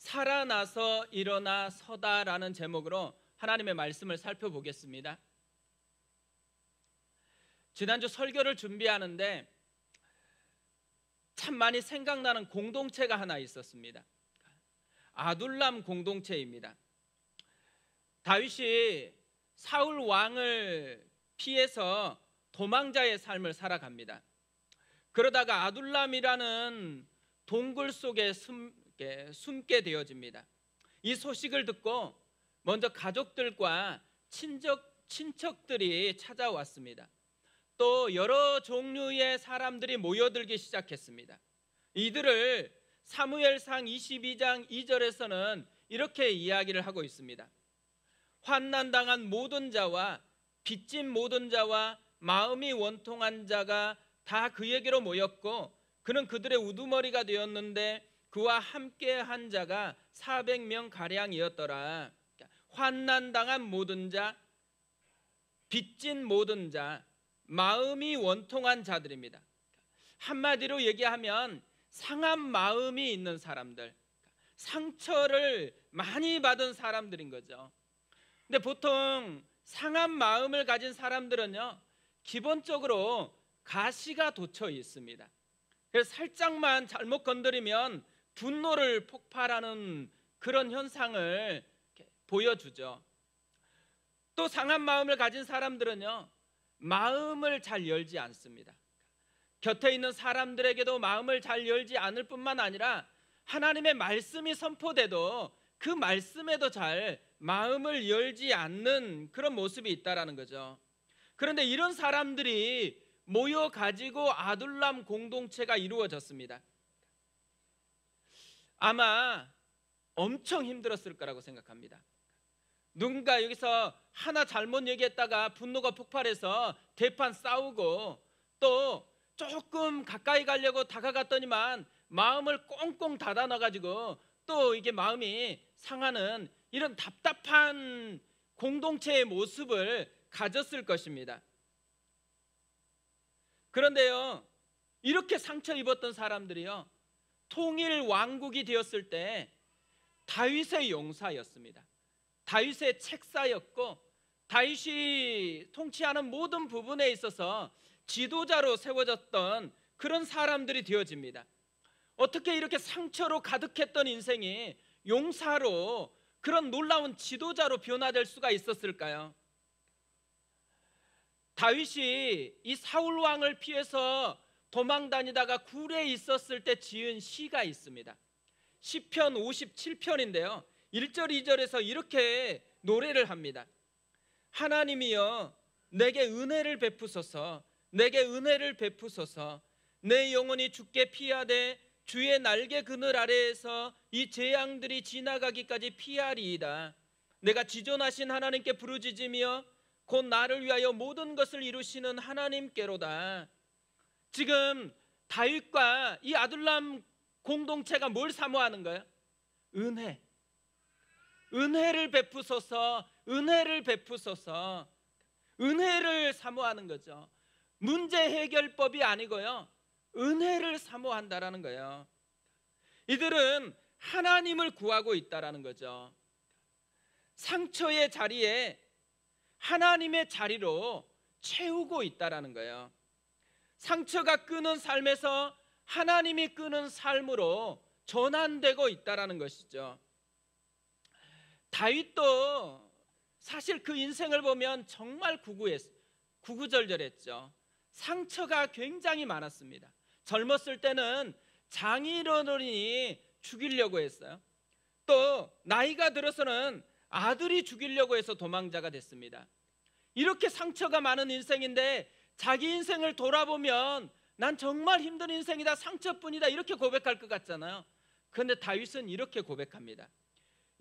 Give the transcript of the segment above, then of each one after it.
살아나서 일어나 서다라는 제목으로 하나님의 말씀을 살펴보겠습니다. 지난주 설교를 준비하는데 참 많이 생각나는 공동체가 하나 있었습니다. 아둘람 공동체입니다. 다윗이 사울 왕을 피해서 도망자의 삶을 살아갑니다. 그러다가 아둘람이라는 동굴 속에 숨게 되어집니다. 이 소식을 듣고 먼저 가족들과 친척들이 찾아왔습니다. 또 여러 종류의 사람들이 모여들기 시작했습니다. 이들을 사무엘상 22장 2절에서는 이렇게 이야기를 하고 있습니다. 환난당한 모든 자와 빚진 모든 자와 마음이 원통한 자가 다 그에게로 모였고 그는 그들의 우두머리가 되었는데 그와 함께한 자가 400명 가량이었더라. 환난당한 모든 자, 빚진 모든 자, 마음이 원통한 자들입니다. 한마디로 얘기하면 상한 마음이 있는 사람들, 상처를 많이 받은 사람들인 거죠. 근데 보통 상한 마음을 가진 사람들은요, 기본적으로 가시가 돋쳐 있습니다. 그래서 살짝만 잘못 건드리면 분노를 폭발하는 그런 현상을 보여주죠. 또 상한 마음을 가진 사람들은요, 마음을 잘 열지 않습니다. 곁에 있는 사람들에게도 마음을 잘 열지 않을 뿐만 아니라 하나님의 말씀이 선포돼도 그 말씀에도 잘 마음을 열지 않는 그런 모습이 있다라는 거죠. 그런데 이런 사람들이 모여 가지고 아둘람 공동체가 이루어졌습니다. 아마 엄청 힘들었을 거라고 생각합니다. 누군가 여기서 하나 잘못 얘기했다가 분노가 폭발해서 대판 싸우고, 또 조금 가까이 가려고 다가갔더니만 마음을 꽁꽁 닫아 놔가지고 또 이게 마음이 상하는 이런 답답한 공동체의 모습을 가졌을 것입니다. 그런데요, 이렇게 상처 입었던 사람들이요, 통일 왕국이 되었을 때 다윗의 용사였습니다. 다윗의 책사였고, 다윗이 통치하는 모든 부분에 있어서 지도자로 세워졌던 그런 사람들이 되어집니다. 어떻게 이렇게 상처로 가득했던 인생이 용사로, 그런 놀라운 지도자로 변화될 수가 있었을까요? 다윗이 이 사울 왕을 피해서 도망 다니다가 굴에 있었을 때 지은 시가 있습니다. 시편 57편인데요 1절 2절에서 이렇게 노래를 합니다. 하나님이여 내게 은혜를 베푸소서, 내게 은혜를 베푸소서. 내 영혼이 주께 피하되 주의 날개 그늘 아래에서 이 재앙들이 지나가기까지 피하리이다. 내가 지존하신 하나님께 부르짖으며 곧 나를 위하여 모든 것을 이루시는 하나님께로다. 지금 다윗과 이 아둘람 공동체가 뭘 사모하는 거예요? 은혜. 은혜를 베푸소서, 은혜를 베푸소서. 은혜를 사모하는 거죠. 문제 해결법이 아니고요, 은혜를 사모한다라는 거예요. 이들은 하나님을 구하고 있다라는 거죠. 상처의 자리에 하나님의 자리로 채우고 있다라는 거예요. 상처가 끄는 삶에서 하나님이 끄는 삶으로 전환되고 있다라는 것이죠. 다윗도 사실 그 인생을 보면 정말 구구절절했죠. 상처가 굉장히 많았습니다. 젊었을 때는 장인어른이 죽이려고 했어요. 또 나이가 들어서는 아들이 죽이려고 해서 도망자가 됐습니다. 이렇게 상처가 많은 인생인데 자기 인생을 돌아보면 난 정말 힘든 인생이다, 상처뿐이다, 이렇게 고백할 것 같잖아요. 그런데 다윗은 이렇게 고백합니다.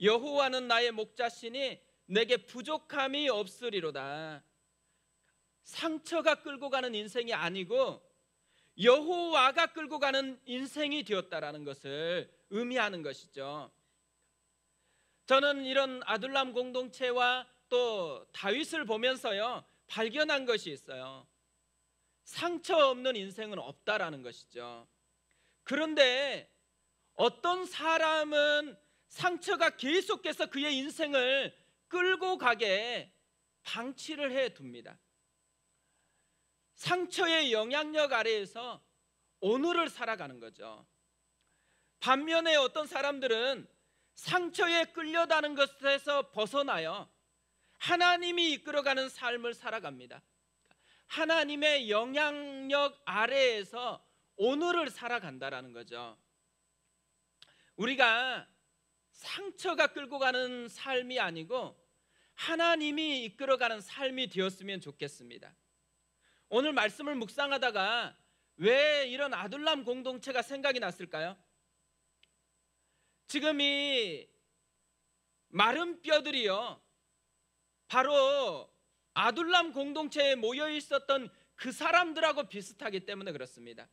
여호와는 나의 목자시니 내게 부족함이 없으리로다. 상처가 끌고 가는 인생이 아니고 여호와가 끌고 가는 인생이 되었다라는 것을 의미하는 것이죠. 저는 이런 아둘람 공동체와 또 다윗을 보면서요, 발견한 것이 있어요. 상처 없는 인생은 없다라는 것이죠. 그런데 어떤 사람은 상처가 계속해서 그의 인생을 끌고 가게 방치를 해 둡니다. 상처의 영향력 아래에서 오늘을 살아가는 거죠. 반면에 어떤 사람들은 상처에 끌려다는 것에서 벗어나요 하나님이 이끌어가는 삶을 살아갑니다. 하나님의 영향력 아래에서 오늘을 살아간다라는 거죠. 우리가 상처가 끌고 가는 삶이 아니고 하나님이 이끌어가는 삶이 되었으면 좋겠습니다. 오늘 말씀을 묵상하다가 왜 이런 아둘람 공동체가 생각이 났을까요? 지금 이 마른 뼈들이요 바로 아둘람 공동체에 모여 있었던 그 사람들하고 비슷하기 때문에 그렇습니다.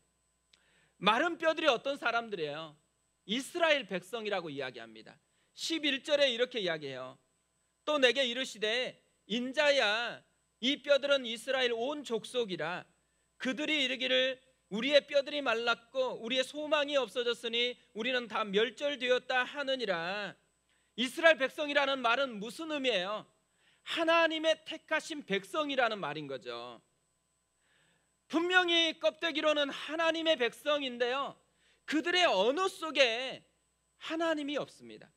마른 뼈들이 어떤 사람들이에요? 이스라엘 백성이라고 이야기합니다. 11절에 이렇게 이야기해요. 또 내게 이르시되 인자야 이 뼈들은 이스라엘 온 족속이라. 그들이 이르기를 우리의 뼈들이 말랐고 우리의 소망이 없어졌으니 우리는 다 멸절되었다 하느니라. 이스라엘 백성이라는 말은 무슨 의미예요? 하나님의 택하신 백성이라는 말인 거죠. 분명히 껍데기로는 하나님의 백성인데요 그들의 언어 속에 하나님이 없습니다.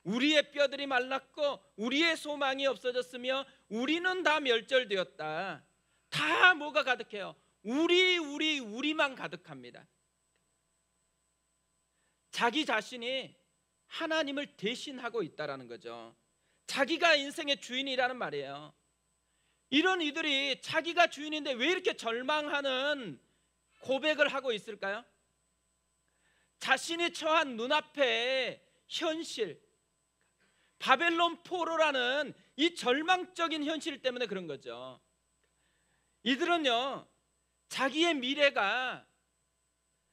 우리의 뼈들이 말랐고 우리의 소망이 없어졌으며 우리는 다 멸절되었다. 다 뭐가 가득해요? 우리만 가득합니다. 자기 자신이 하나님을 대신하고 있다라는 거죠. 자기가 인생의 주인이라는 말이에요. 이런 이들이 자기가 주인인데 왜 이렇게 절망하는 고백을 하고 있을까요? 자신이 처한 눈앞의 현실, 바벨론 포로라는 이 절망적인 현실 때문에 그런 거죠. 이들은요 자기의 미래가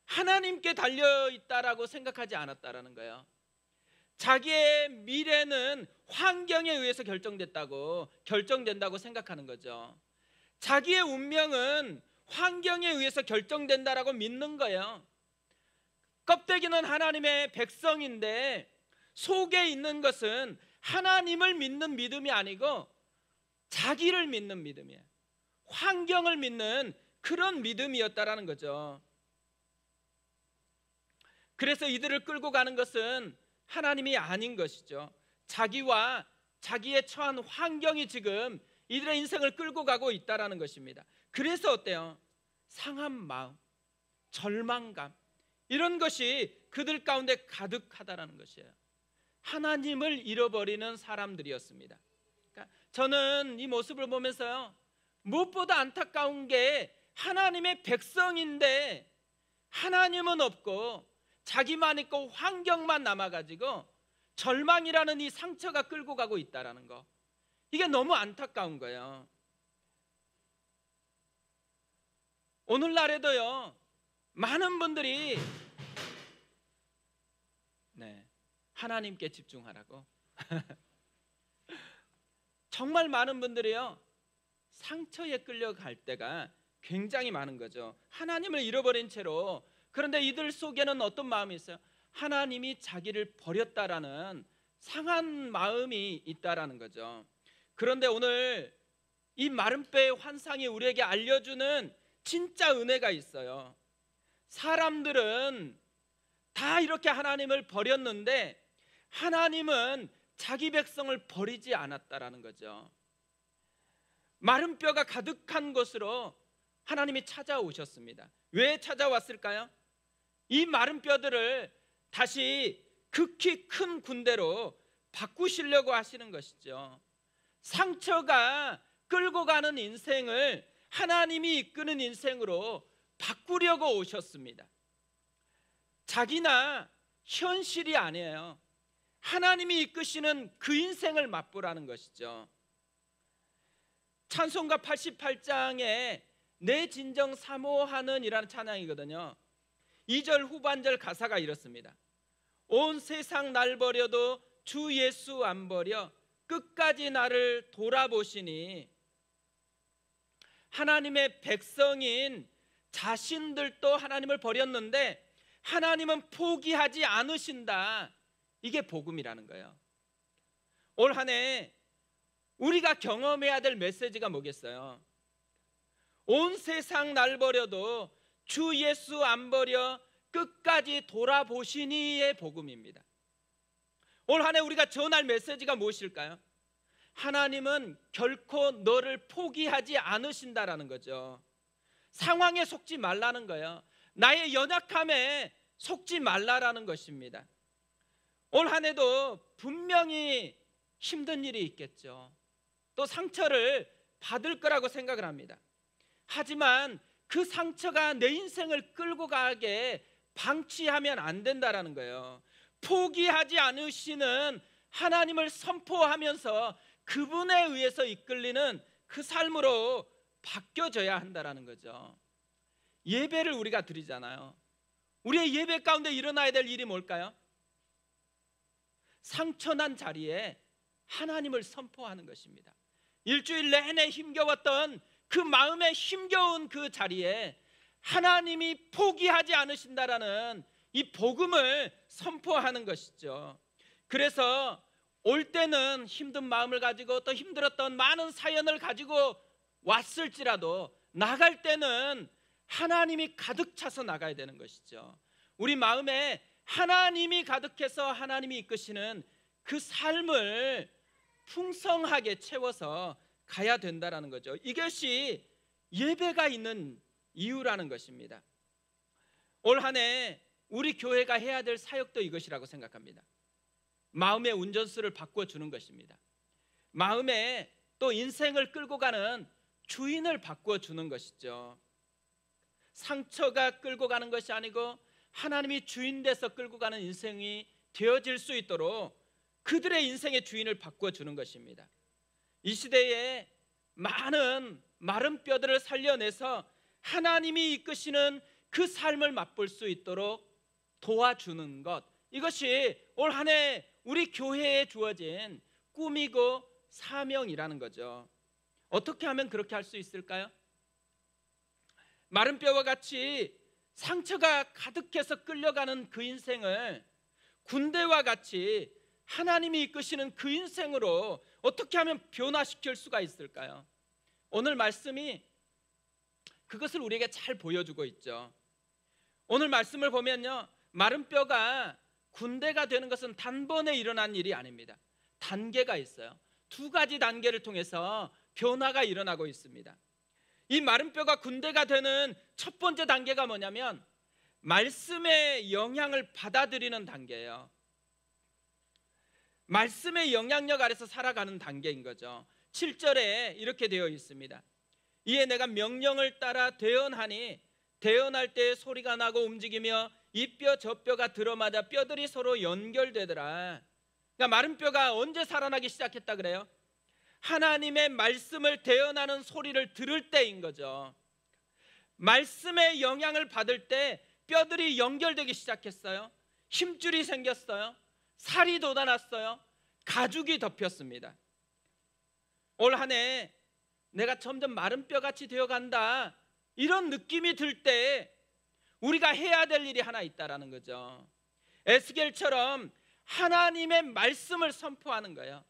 하나님께 달려있다라고 생각하지 않았다라는 거예요. 자기의 미래는 환경에 의해서 결정된다고 생각하는 거죠. 자기의 운명은 환경에 의해서 결정된다라고 믿는 거예요. 껍데기는 하나님의 백성인데 속에 있는 것은 하나님을 믿는 믿음이 아니고 자기를 믿는 믿음이에요. 환경을 믿는 그런 믿음이었다라는 거죠. 그래서 이들을 끌고 가는 것은 하나님이 아닌 것이죠. 자기와 자기의 처한 환경이 지금 이들의 인생을 끌고 가고 있다라는 것입니다. 그래서 어때요? 상한 마음, 절망감 이런 것이 그들 가운데 가득하다라는 것이에요. 하나님을 잃어버리는 사람들이었습니다. 그러니까 저는 이 모습을 보면서요 무엇보다 안타까운 게 하나님의 백성인데 하나님은 없고 자기만 있고 환경만 남아가지고 절망이라는 이 상처가 끌고 가고 있다라는 거, 이게 너무 안타까운 거예요. 오늘날에도요 많은 분들이 하나님께 집중하라고 정말 많은 분들이요 상처에 끌려갈 때가 굉장히 많은 거죠. 하나님을 잃어버린 채로. 그런데 이들 속에는 어떤 마음이 있어요? 하나님이 자기를 버렸다라는 상한 마음이 있다라는 거죠. 그런데 오늘 이 마른 뼈의 환상이 우리에게 알려주는 진짜 은혜가 있어요. 사람들은 다 이렇게 하나님을 버렸는데 하나님은 자기 백성을 버리지 않았다라는 거죠. 마른 뼈가 가득한 곳으로 하나님이 찾아오셨습니다. 왜 찾아왔을까요? 이 마른 뼈들을 다시 극히 큰 군대로 바꾸시려고 하시는 것이죠. 상처가 끌고 가는 인생을 하나님이 이끄는 인생으로 바꾸려고 오셨습니다. 자기나 현실이 아니에요. 하나님이 이끄시는 그 인생을 맛보라는 것이죠. 찬송가 88장에 내 진정 사모하는 이라는 찬양이거든요. 2절 후반절 가사가 이렇습니다. 온 세상 날 버려도 주 예수 안 버려 끝까지 나를 돌아보시니. 하나님의 백성인 자신들도 하나님을 버렸는데 하나님은 포기하지 않으신다, 이게 복음이라는 거예요. 올 한 해 우리가 경험해야 될 메시지가 뭐겠어요? 온 세상 날 버려도 주 예수 안 버려 끝까지 돌아보시니의 복음입니다. 올 한 해 우리가 전할 메시지가 무엇일까요? 하나님은 결코 너를 포기하지 않으신다라는 거죠. 상황에 속지 말라는 거예요. 나의 연약함에 속지 말라라는 것입니다. 올 한 해도 분명히 힘든 일이 있겠죠. 또 상처를 받을 거라고 생각을 합니다. 하지만 그 상처가 내 인생을 끌고 가게 방치하면 안 된다라는 거예요. 포기하지 않으시는 하나님을 선포하면서 그분에 의해서 이끌리는 그 삶으로 바뀌어져야 한다라는 거죠. 예배를 우리가 드리잖아요. 우리의 예배 가운데 일어나야 될 일이 뭘까요? 상처난 자리에 하나님을 선포하는 것입니다. 일주일 내내 힘겨웠던 그 마음에 힘겨운 그 자리에 하나님이 포기하지 않으신다라는 이 복음을 선포하는 것이죠. 그래서 올 때는 힘든 마음을 가지고 또 힘들었던 많은 사연을 가지고 왔을지라도 나갈 때는 하나님이 가득 차서 나가야 되는 것이죠. 우리 마음에 하나님이 가득해서 하나님이 이끄시는 그 삶을 풍성하게 채워서 가야 된다는 거죠. 이것이 예배가 있는 이유라는 것입니다. 올 한 해 우리 교회가 해야 될 사역도 이것이라고 생각합니다. 마음의 운전수를 바꿔주는 것입니다. 마음에 또 인생을 끌고 가는 주인을 바꿔주는 것이죠. 상처가 끌고 가는 것이 아니고 하나님이 주인 돼서 끌고 가는 인생이 되어질 수 있도록 그들의 인생의 주인을 바꿔주는 것입니다. 이 시대에 많은 마른 뼈들을 살려내서 하나님이 이끄시는 그 삶을 맛볼 수 있도록 도와주는 것, 이것이 올 한 해 우리 교회에 주어진 꿈이고 사명이라는 거죠. 어떻게 하면 그렇게 할 수 있을까요? 마른 뼈와 같이 상처가 가득해서 끌려가는 그 인생을 군대와 같이 하나님이 이끄시는 그 인생으로 어떻게 하면 변화시킬 수가 있을까요? 오늘 말씀이 그것을 우리에게 잘 보여주고 있죠. 오늘 말씀을 보면요, 마른 뼈가 군대가 되는 것은 단번에 일어난 일이 아닙니다. 단계가 있어요. 두 가지 단계를 통해서 변화가 일어나고 있습니다. 이 마른 뼈가 군대가 되는 첫 번째 단계가 뭐냐면 말씀의 영향을 받아들이는 단계예요. 말씀의 영향력 아래서 살아가는 단계인 거죠. 7절에 이렇게 되어 있습니다. 이에 내가 명령을 따라 대언하니 대언할 때 소리가 나고 움직이며 이 뼈 저 뼈가 들어맞아 뼈들이 서로 연결되더라. 그러니까 마른 뼈가 언제 살아나기 시작했다 그래요? 하나님의 말씀을 대언하는 소리를 들을 때인 거죠. 말씀의 영향을 받을 때 뼈들이 연결되기 시작했어요. 힘줄이 생겼어요. 살이 돋아났어요. 가죽이 덮였습니다. 올 한 해 내가 점점 마른 뼈같이 되어간다, 이런 느낌이 들 때 우리가 해야 될 일이 하나 있다라는 거죠. 에스겔처럼 하나님의 말씀을 선포하는 거예요.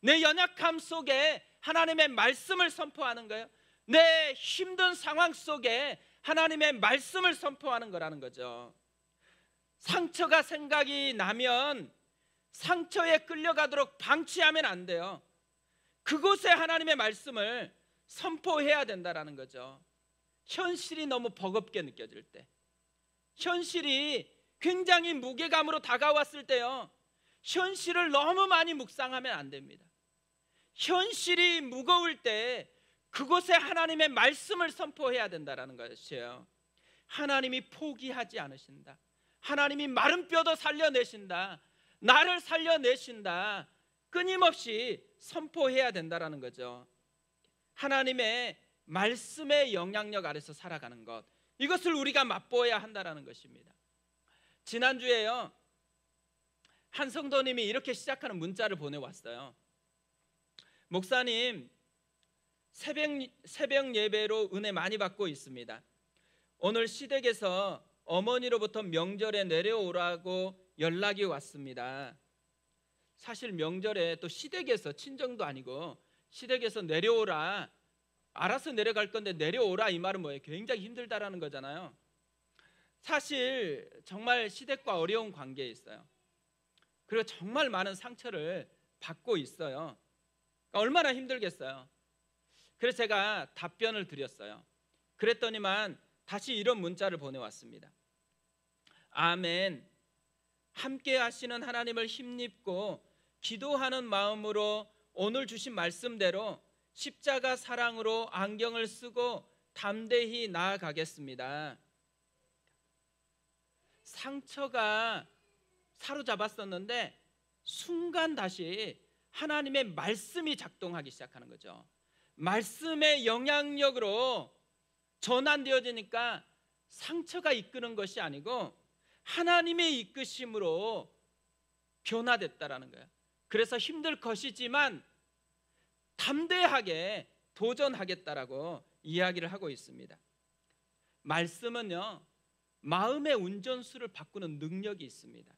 내 연약함 속에 하나님의 말씀을 선포하는 거예요. 내 힘든 상황 속에 하나님의 말씀을 선포하는 거라는 거죠. 상처가 생각이 나면 상처에 끌려가도록 방치하면 안 돼요. 그곳에 하나님의 말씀을 선포해야 된다라는 거죠. 현실이 너무 버겁게 느껴질 때, 현실이 굉장히 무게감으로 다가왔을 때요, 현실을 너무 많이 묵상하면 안 됩니다. 현실이 무거울 때 그곳에 하나님의 말씀을 선포해야 된다라는 것이에요. 하나님이 포기하지 않으신다. 하나님이 마른 뼈도 살려내신다. 나를 살려내신다. 끊임없이 선포해야 된다라는 거죠. 하나님의 말씀의 영향력 아래서 살아가는 것, 이것을 우리가 맛보아야 한다라는 것입니다. 지난주에요, 한 성도님이 이렇게 시작하는 문자를 보내왔어요. 목사님, 새벽 예배로 은혜 많이 받고 있습니다. 오늘 시댁에서 어머니로부터 명절에 내려오라고 연락이 왔습니다. 사실 명절에 또 시댁에서, 친정도 아니고 시댁에서 내려오라, 알아서 내려갈 건데 내려오라, 이 말은 뭐예요? 굉장히 힘들다라는 거잖아요. 사실 정말 시댁과 어려운 관계에 있어요. 그리고 정말 많은 상처를 받고 있어요. 그러니까 얼마나 힘들겠어요. 그래서 제가 답변을 드렸어요. 그랬더니만 다시 이런 문자를 보내왔습니다. 아멘. 함께 하시는 하나님을 힘입고 기도하는 마음으로 오늘 주신 말씀대로 십자가 사랑으로 안경을 쓰고 담대히 나아가겠습니다. 상처가 사로잡았었는데 순간 다시 하나님의 말씀이 작동하기 시작하는 거죠. 말씀의 영향력으로 전환되어지니까 상처가 이끄는 것이 아니고 하나님의 이끄심으로 변화됐다라는 거예요. 그래서 힘들 것이지만 담대하게 도전하겠다라고 이야기를 하고 있습니다. 말씀은요, 마음의 운전수를 바꾸는 능력이 있습니다.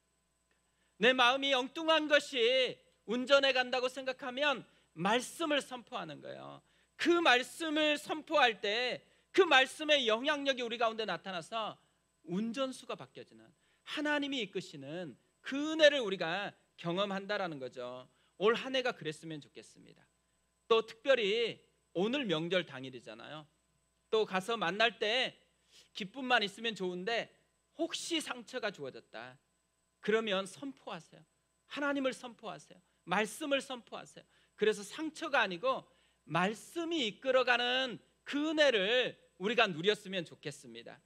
내 마음이 엉뚱한 것이 운전해 간다고 생각하면 말씀을 선포하는 거예요. 그 말씀을 선포할 때 그 말씀의 영향력이 우리 가운데 나타나서 운전수가 바뀌어지는, 하나님이 이끄시는 그 은혜를 우리가 경험한다라는 거죠. 올 한 해가 그랬으면 좋겠습니다. 또 특별히 오늘 명절 당일이잖아요. 또 가서 만날 때 기쁨만 있으면 좋은데 혹시 상처가 주어졌다 그러면 선포하세요. 하나님을 선포하세요. 말씀을 선포하세요. 그래서 상처가 아니고 말씀이 이끌어가는 그 은혜를 우리가 누렸으면 좋겠습니다.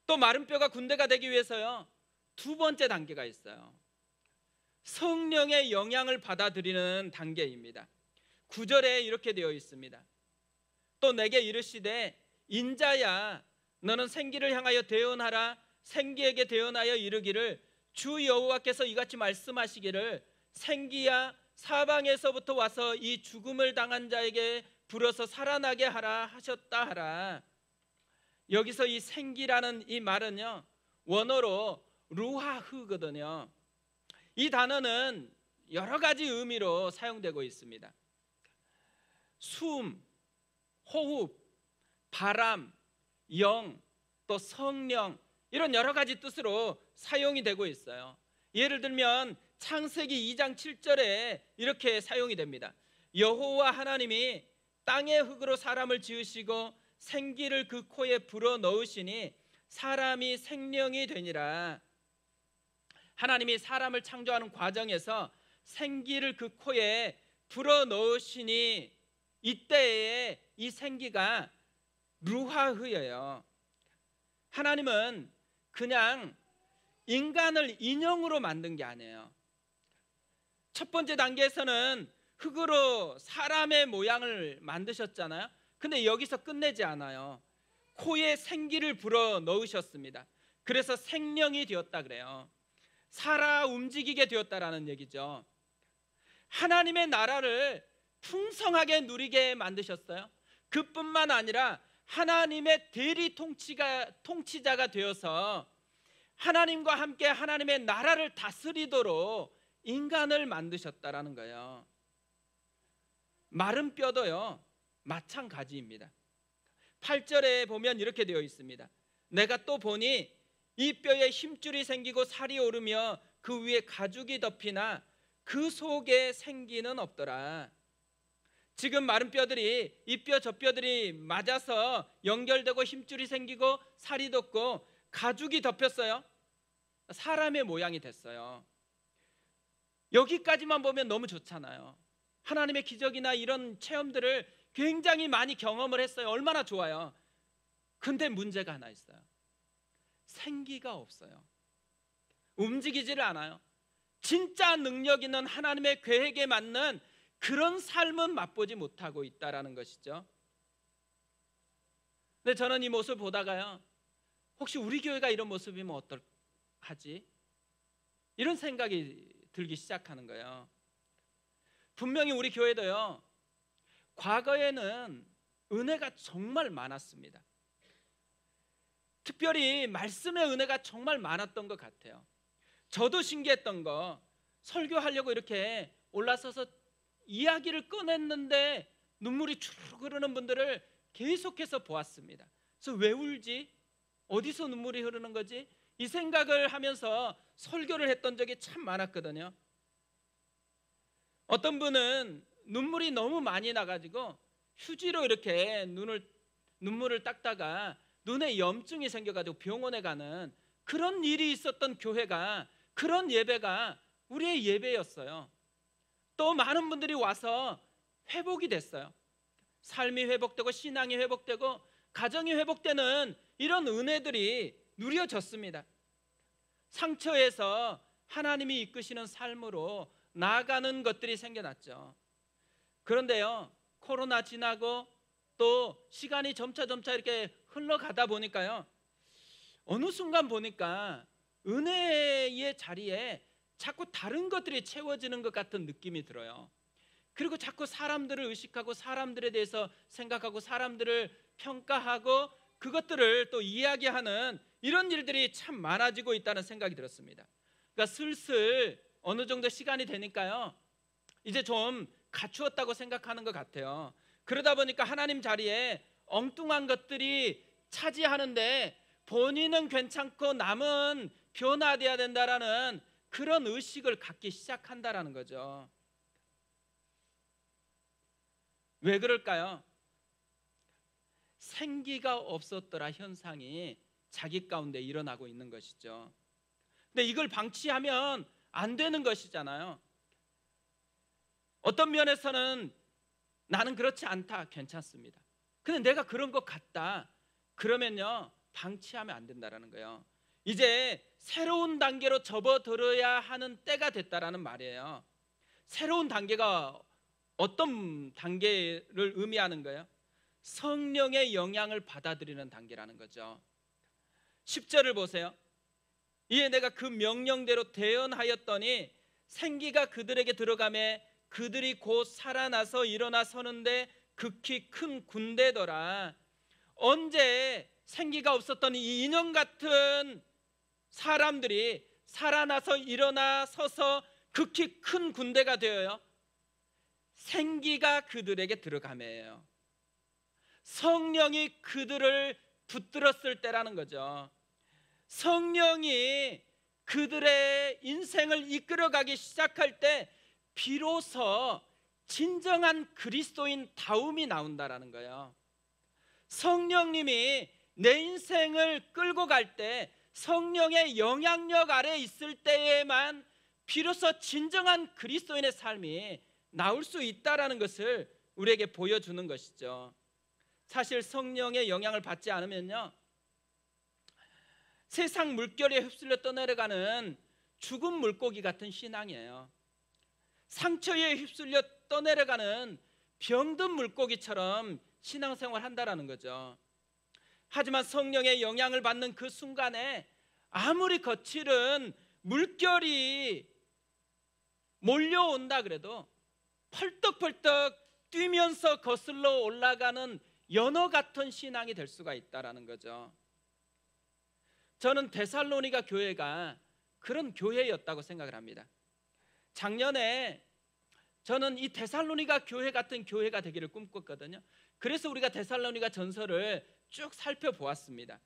또 마른 뼈가 군대가 되기 위해서요, 두 번째 단계가 있어요. 성령의 영향을 받아들이는 단계입니다. 9절에 이렇게 되어 있습니다. 또 내게 이르시되 인자야 너는 생기를 향하여 대언하라. 생기에게 대언하여 이르기를 주 여호와께서 이같이 말씀하시기를 생기야 사방에서부터 와서 이 죽음을 당한 자에게 불어서 살아나게 하라 하셨다 하라. 여기서 이 생기라는 이 말은요, 원어로 루하흐거든요. 이 단어는 여러 가지 의미로 사용되고 있습니다. 숨, 호흡, 바람, 영, 또 성령, 이런 여러 가지 뜻으로 사용이 되고 있어요. 예를 들면 창세기 2장 7절에 이렇게 사용이 됩니다. 여호와 하나님이 땅의 흙으로 사람을 지으시고 생기를 그 코에 불어 넣으시니 사람이 생명이 되니라. 하나님이 사람을 창조하는 과정에서 생기를 그 코에 불어 넣으시니 이때에 이 생기가 루하흐예요. 하나님은 그냥 인간을 인형으로 만든 게 아니에요. 첫 번째 단계에서는 흙으로 사람의 모양을 만드셨잖아요. 근데 여기서 끝내지 않아요. 코에 생기를 불어 넣으셨습니다. 그래서 생명이 되었다 그래요. 살아 움직이게 되었다라는 얘기죠. 하나님의 나라를 풍성하게 누리게 만드셨어요. 그뿐만 아니라 하나님의 대리 통치자가 되어서 하나님과 함께 하나님의 나라를 다스리도록 인간을 만드셨다라는 거예요. 마른 뼈도요 마찬가지입니다. 8절에 보면 이렇게 되어 있습니다. 내가 또 보니 이 뼈에 힘줄이 생기고 살이 오르며 그 위에 가죽이 덮이나 그 속에 생기는 없더라. 지금 마른 뼈들이 이 뼈 저 뼈들이 맞아서 연결되고 힘줄이 생기고 살이 돋고 가죽이 덮였어요. 사람의 모양이 됐어요. 여기까지만 보면 너무 좋잖아요. 하나님의 기적이나 이런 체험들을 굉장히 많이 경험을 했어요. 얼마나 좋아요. 근데 문제가 하나 있어요. 생기가 없어요. 움직이지를 않아요. 진짜 능력 있는 하나님의 계획에 맞는 그런 삶은 맛보지 못하고 있다라는 것이죠. 근데 저는 이 모습을 보다가요, 혹시 우리 교회가 이런 모습이면 어떡하지? 이런 생각이 들기 시작하는 거예요. 분명히 우리 교회도요, 과거에는 은혜가 정말 많았습니다. 특별히 말씀의 은혜가 정말 많았던 것 같아요. 저도 신기했던 거, 설교하려고 이렇게 올라서서 이야기를 꺼냈는데 눈물이 주르륵 흐르는 분들을 계속해서 보았습니다. 그래서 왜 울지? 어디서 눈물이 흐르는 거지? 이 생각을 하면서 설교를 했던 적이 참 많았거든요. 어떤 분은 눈물이 너무 많이 나가지고 휴지로 이렇게 눈물을 닦다가 눈에 염증이 생겨가지고 병원에 가는 그런 일이 있었던 교회가, 그런 예배가 우리의 예배였어요. 또 많은 분들이 와서 회복이 됐어요. 삶이 회복되고 신앙이 회복되고 가정이 회복되는 이런 은혜들이 누려졌습니다. 상처에서 하나님이 이끄시는 삶으로 나아가는 것들이 생겨났죠. 그런데요, 코로나 지나고 또 시간이 점차 이렇게 흘러가다 보니까요, 어느 순간 보니까 은혜의 자리에 자꾸 다른 것들이 채워지는 것 같은 느낌이 들어요. 그리고 자꾸 사람들을 의식하고 사람들에 대해서 생각하고 사람들을 평가하고 그것들을 또 이야기하는 이런 일들이 참 많아지고 있다는 생각이 들었습니다. 그러니까 슬슬 어느 정도 시간이 되니까요, 이제 좀 갖추었다고 생각하는 것 같아요. 그러다 보니까 하나님 자리에 엉뚱한 것들이 차지하는데 본인은 괜찮고 남은 변화되어야 된다라는 그런 의식을 갖기 시작한다라는 거죠. 왜 그럴까요? 생기가 없었더라 현상이 자기 가운데 일어나고 있는 것이죠. 근데 이걸 방치하면 안 되는 것이잖아요. 어떤 면에서는 나는 그렇지 않다, 괜찮습니다. 근데 내가 그런 것 같다, 그러면요, 방치하면 안 된다라는 거예요. 이제 새로운 단계로 접어들어야 하는 때가 됐다라는 말이에요. 새로운 단계가 어떤 단계를 의미하는 거예요? 성령의 영향을 받아들이는 단계라는 거죠. 10절을 보세요. 이에 내가 그 명령대로 대언하였더니 생기가 그들에게 들어가매 그들이 곧 살아나서 일어나 서는데 극히 큰 군대더라. 언제 생기가 없었던 이 인형 같은 사람들이 살아나서 일어나 서서 극히 큰 군대가 되어요? 생기가 그들에게 들어가매예요. 성령이 그들을 붙들었을 때라는 거죠. 성령이 그들의 인생을 이끌어가기 시작할 때 비로소 진정한 그리스도인 다움이 나온다라는 거예요. 성령님이 내 인생을 끌고 갈 때, 성령의 영향력 아래 있을 때에만 비로소 진정한 그리스도인의 삶이 나올 수 있다라는 것을 우리에게 보여주는 것이죠. 사실 성령의 영향을 받지 않으면요, 세상 물결에 휩쓸려 떠내려가는 죽은 물고기 같은 신앙이에요. 상처에 휩쓸려 떠내려가는 병든 물고기처럼 신앙생활 한다라는 거죠. 하지만 성령의 영향을 받는 그 순간에 아무리 거칠은 물결이 몰려온다 그래도 펄떡펄떡 뛰면서 거슬러 올라가는 연어 같은 신앙이 될 수가 있다라는 거죠. 저는 데살로니가 교회가 그런 교회였다고 생각을 합니다. 작년에 저는 이 데살로니가 교회 같은 교회가 되기를 꿈꿨거든요. 그래서 우리가 데살로니가 전서를 쭉 살펴보았습니다.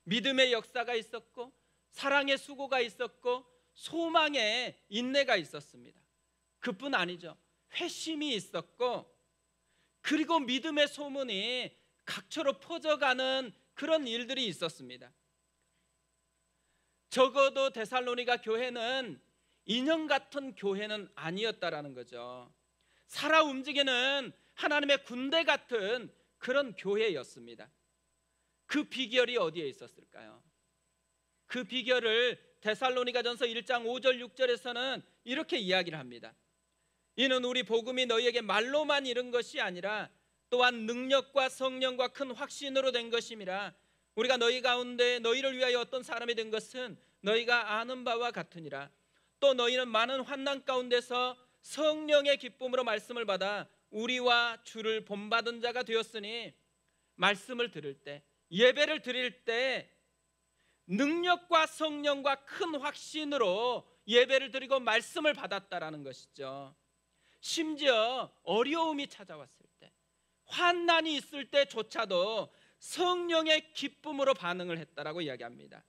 믿음의 역사가 있었고, 사랑의 수고가 있었고, 소망의 인내가 있었습니다. 그뿐 아니죠. 회심이 있었고, 그리고 믿음의 소문이 각처로 퍼져가는 그런 일들이 있었습니다. 적어도 데살로니가 교회는 인형 같은 교회는 아니었다라는 거죠. 살아 움직이는 하나님의 군대 같은 그런 교회였습니다. 그 비결이 어디에 있었을까요? 그 비결을 데살로니가전서 1장 5절 6절에서는 이렇게 이야기를 합니다. 이는 우리 복음이 너희에게 말로만 이른 것이 아니라 또한 능력과 성령과 큰 확신으로 된 것임이라. 우리가 너희 가운데 너희를 위하여 어떤 사람이 된 것은 너희가 아는 바와 같으니라. 또 너희는 많은 환난 가운데서 성령의 기쁨으로 말씀을 받아 우리와 주를 본받은 자가 되었으니, 말씀을 들을 때, 예배를 드릴 때 능력과 성령과 큰 확신으로 예배를 드리고 말씀을 받았다라는 것이죠. 심지어 어려움이 찾아왔을 때, 환난이 있을 때조차도 성령의 기쁨으로 반응을 했다라고 이야기합니다.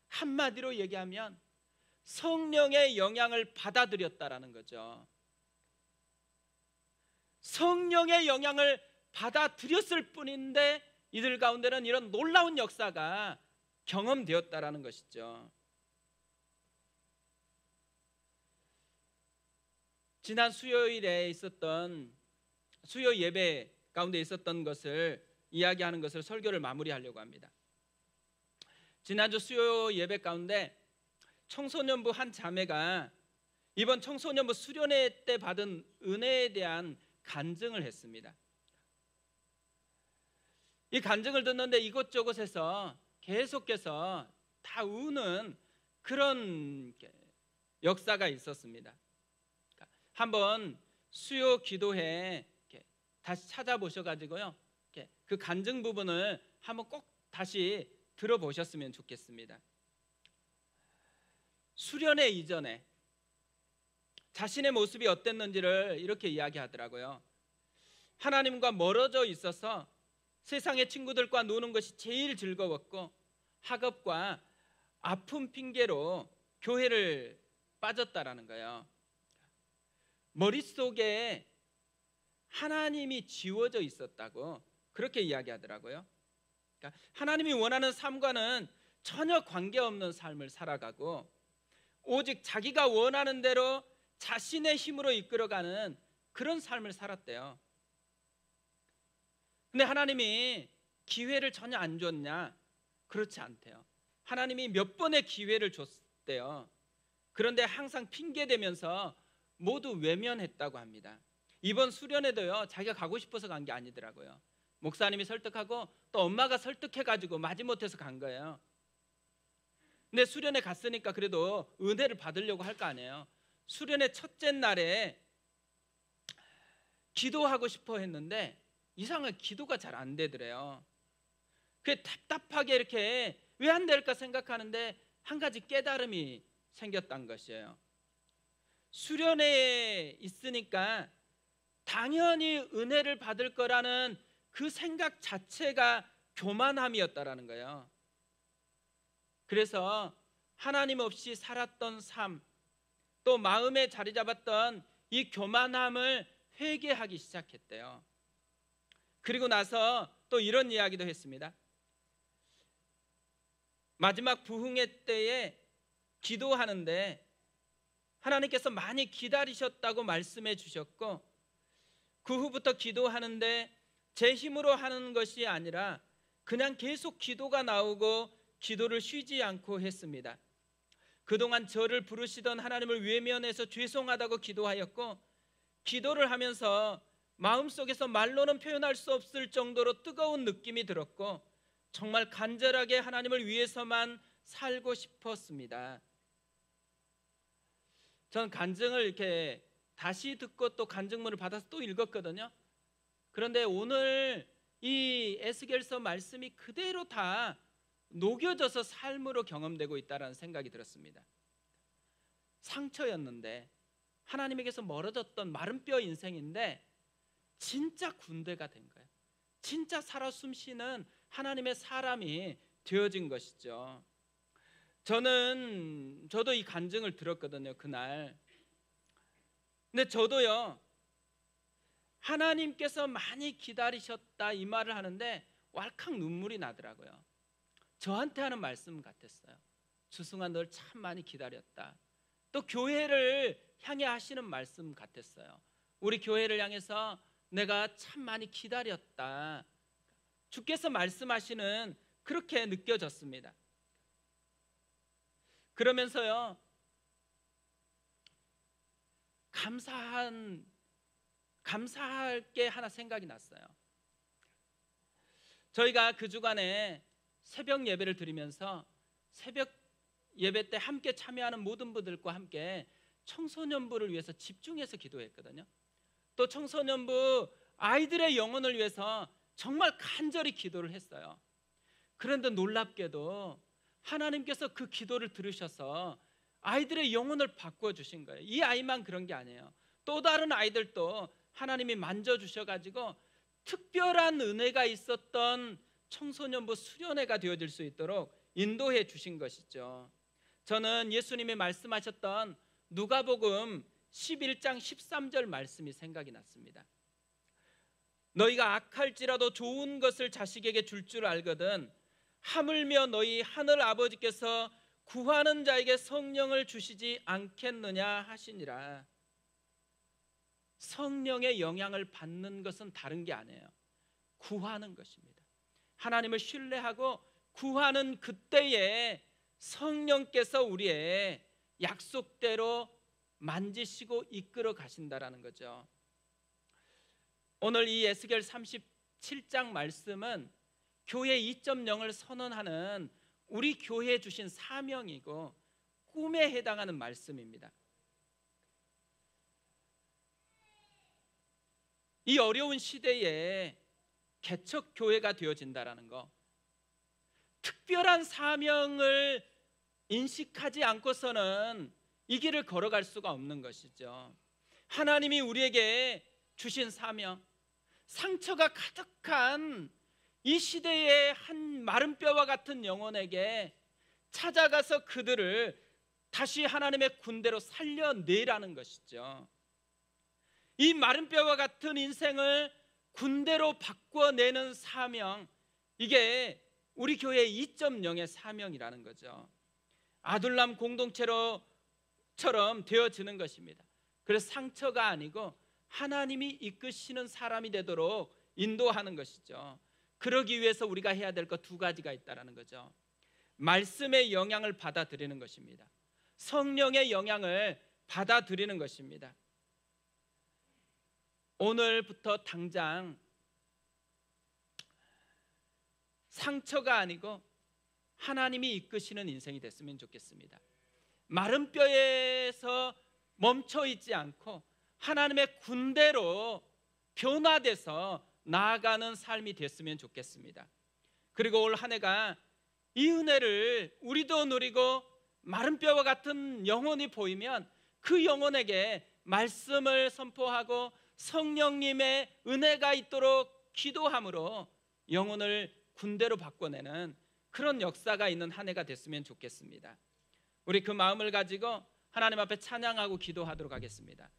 한마디로 얘기하면 성령의 영향을 받아들였다라는 거죠. 성령의 영향을 받아들였을 뿐인데 이들 가운데는 이런 놀라운 역사가 경험되었다라는 것이죠. 지난 수요일에 있었던 수요 예배 가운데 있었던 것을 이야기하는 것을 설교를 마무리하려고 합니다. 지난주 수요 예배 가운데 청소년부 한 자매가 이번 청소년부 수련회 때 받은 은혜에 대한 간증을 했습니다. 이 간증을 듣는데 이곳저곳에서 계속해서 다 우는 그런 역사가 있었습니다. 한번 수요 기도회 다시 찾아보셔가지고요, 그 간증 부분을 한번 꼭 다시 들어보셨으면 좋겠습니다. 수련회 이전에 자신의 모습이 어땠는지를 이렇게 이야기하더라고요. 하나님과 멀어져 있어서 세상의 친구들과 노는 것이 제일 즐거웠고 학업과 아픔 핑계로 교회를 빠졌다라는 거예요. 머릿속에 하나님이 지워져 있었다고 그렇게 이야기하더라고요. 그러니까 하나님이 원하는 삶과는 전혀 관계없는 삶을 살아가고 오직 자기가 원하는 대로 자신의 힘으로 이끌어가는 그런 삶을 살았대요. 근데 하나님이 기회를 전혀 안 줬냐? 그렇지 않대요. 하나님이 몇 번의 기회를 줬대요. 그런데 항상 핑계대면서 모두 외면했다고 합니다. 이번 수련회도요, 자기가 가고 싶어서 간 게 아니더라고요. 목사님이 설득하고 또 엄마가 설득해가지고 마지못해서 간 거예요. 근데 수련회 갔으니까 그래도 은혜를 받으려고 할 거 아니에요. 수련회 첫째 날에 기도하고 싶어 했는데 이상하게 기도가 잘 안 되더래요. 그게 답답하게 이렇게 왜 안 될까 생각하는데 한 가지 깨달음이 생겼던 것이에요. 수련회에 있으니까 당연히 은혜를 받을 거라는 그 생각 자체가 교만함이었다라는 거예요. 그래서 하나님 없이 살았던 삶, 또 마음에 자리 잡았던 이 교만함을 회개하기 시작했대요. 그리고 나서 또 이런 이야기도 했습니다. 마지막 부흥회 때에 기도하는데 하나님께서 많이 기다리셨다고 말씀해 주셨고, 그 후부터 기도하는데 제 힘으로 하는 것이 아니라 그냥 계속 기도가 나오고 기도를 쉬지 않고 했습니다. 그동안 저를 부르시던 하나님을 외면해서 죄송하다고 기도하였고, 기도를 하면서 마음속에서 말로는 표현할 수 없을 정도로 뜨거운 느낌이 들었고 정말 간절하게 하나님을 위해서만 살고 싶었습니다. 저는 간증을 이렇게 다시 듣고 또 간증문을 받아서 또 읽었거든요. 그런데 오늘 이 에스겔서 말씀이 그대로 다 녹여져서 삶으로 경험되고 있다는 생각이 들었습니다. 상처였는데 하나님에게서 멀어졌던 마른 뼈 인생인데 진짜 군대가 된 거예요. 진짜 살아 숨쉬는 하나님의 사람이 되어진 것이죠. 저도 이 간증을 들었거든요, 그날. 근데 저도요, 하나님께서 많이 기다리셨다 이 말을 하는데 왈칵 눈물이 나더라고요. 저한테 하는 말씀 같았어요. 주승아, 널 참 많이 기다렸다. 또 교회를 향해 하시는 말씀 같았어요. 우리 교회를 향해서 내가 참 많이 기다렸다. 주께서 말씀하시는 그렇게 느껴졌습니다. 그러면서요, 감사할 게 하나 생각이 났어요. 저희가 그 주간에 새벽 예배를 드리면서 새벽 예배 때 함께 참여하는 모든 분들과 함께 청소년부를 위해서 집중해서 기도했거든요. 또 청소년부 아이들의 영혼을 위해서 정말 간절히 기도를 했어요. 그런데 놀랍게도 하나님께서 그 기도를 들으셔서 아이들의 영혼을 바꿔주신 거예요. 이 아이만 그런 게 아니에요. 또 다른 아이들도 하나님이 만져주셔가지고 특별한 은혜가 있었던 청소년부 수련회가 되어질 수 있도록 인도해 주신 것이죠. 저는 예수님이 말씀하셨던 누가복음 11장 13절 말씀이 생각이 났습니다. 너희가 악할지라도 좋은 것을 자식에게 줄 줄 알거든 하물며 너희 하늘 아버지께서 구하는 자에게 성령을 주시지 않겠느냐 하시니라. 성령의 영향을 받는 것은 다른 게 아니에요. 구하는 것입니다. 하나님을 신뢰하고 구하는 그때에 성령께서 우리의 약속대로 만지시고 이끌어 가신다라는 거죠. 오늘 이 에스겔 37장 말씀은 교회 2.0을 선언하는 우리 교회에 주신 사명이고 꿈에 해당하는 말씀입니다. 이 어려운 시대에 개척 교회가 되어진다라는 거, 특별한 사명을 인식하지 않고서는 이 길을 걸어갈 수가 없는 것이죠. 하나님이 우리에게 주신 사명, 상처가 가득한 이 시대의 한 마른 뼈와 같은 영혼에게 찾아가서 그들을 다시 하나님의 군대로 살려내라는 것이죠. 이 마른 뼈와 같은 인생을 군대로 바꿔내는 사명, 이게 우리 교회 2.0의 사명이라는 거죠. 아둘람 공동체처럼 되어지는 것입니다. 그래서 상처가 아니고 하나님이 이끄시는 사람이 되도록 인도하는 것이죠. 그러기 위해서 우리가 해야 될 것 두 가지가 있다는 거죠. 말씀의 영향을 받아들이는 것입니다. 성령의 영향을 받아들이는 것입니다. 오늘부터 당장 상처가 아니고 하나님이 이끄시는 인생이 됐으면 좋겠습니다. 마른 뼈에서 멈춰 있지 않고 하나님의 군대로 변화돼서 나아가는 삶이 됐으면 좋겠습니다. 그리고 올 한 해가 이 은혜를 우리도 누리고 마른 뼈와 같은 영혼이 보이면 그 영혼에게 말씀을 선포하고 성령님의 은혜가 있도록 기도함으로 영혼을 군대로 바꿔내는 그런 역사가 있는 한 해가 됐으면 좋겠습니다. 우리 그 마음을 가지고 하나님 앞에 찬양하고 기도하도록 하겠습니다.